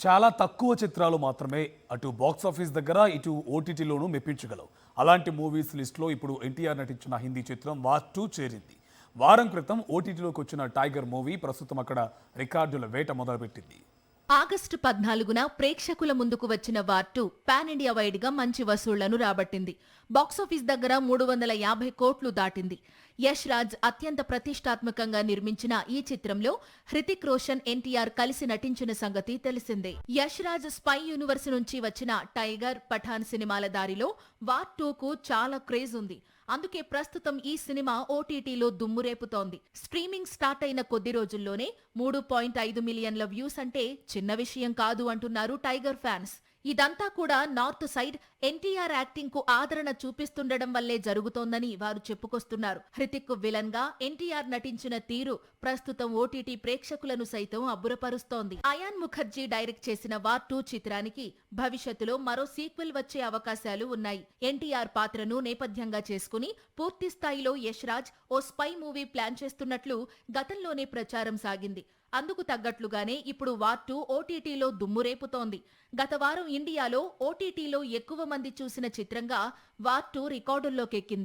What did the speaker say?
చాలా తక్కువ చిత్రాలు మాత్రమే అటు బాక్స్ ఆఫీస్ దగ్గర ఇటు ఓటీటీలోనూ మెప్పించగలవు. అలాంటి మూవీస్ లిస్టులో ఇప్పుడు ఎన్టీఆర్ నటించిన హిందీ చిత్రం వార్ 2 చేరింది. వారం క్రితం ఓటీటీలోకి వచ్చిన టైగర్ మూవీ ప్రస్తుతం అక్కడ రికార్డుల వేట మొదలుపెట్టింది. ఆగస్టు 14న ప్రేక్షకుల ముందుకు వచ్చిన వార్ 2 పాన్ ఇండియా వైడ్ గా మంచి వసూళ్లను రాబట్టింది. బాక్సాఫీస్ దగ్గర 350 కోట్లు దాటింది. యష్ రాజ్ అత్యంత ప్రతిష్టాత్మకంగా నిర్మించిన ఈ చిత్రంలో హృతిక్ రోషన్, ఎన్టీఆర్ కలిసి నటించిన సంగతి తెలిసిందే. యష్ రాజ్ స్పై యూనివర్స్ నుంచి వచ్చిన టైగర్, పఠాన్ సినిమాల దారిలో వార్ 2కు చాలా క్రేజ్ ఉంది. అందుకే ప్రస్తుతం ఈ సినిమా ఓటీటీలో దుమ్మురేపుతోంది. స్ట్రీమింగ్ స్టార్ట్ అయిన కొద్ది రోజుల్లోనే 3.5 మిలియన్ల వ్యూస్ అంటే చిన్న విషయం కాదు అంటున్నారు టైగర్ ఫ్యాన్స్. ఇదంతా కూడా నార్త్ సైడ్ ఎన్టీఆర్ యాక్టింగ్ కు ఆదరణ చూపిస్తుండడం వల్లే జరుగుతోందని వారు చెప్పుకొస్తున్నారు. హృతిక్ విలన్ గా ఎన్టీఆర్ నటించిన తీరు ప్రస్తుతం ఓటీటీ ప్రేక్షకులను సైతం అబ్బురపరుస్తోంది. అయాన్ ముఖర్జీ డైరెక్ట్ చేసిన వార్ 2 చిత్రానికి భవిష్యత్తులో మరో సీక్వెల్ వచ్చే అవకాశాలు ఉన్నాయి. ఎన్టీఆర్ పాత్రను నేపథ్యంగా చేసుకుని పూర్తి స్థాయిలో యష్ రాజ్ ఓ స్పై మూవీ ప్లాన్ చేస్తున్నట్లు గతంలోనే ప్రచారం సాగింది. అందుకు తగ్గట్లుగానే ఇప్పుడు వార్ 2 ఓటీటీలో దుమ్మురేపుతోంది. గత వారం ఇండియాలో ఓటీటీలో ఎక్కువ మంది చూసిన చిత్రంగా వార్ 2 రికార్డుల్లోకెక్కింది.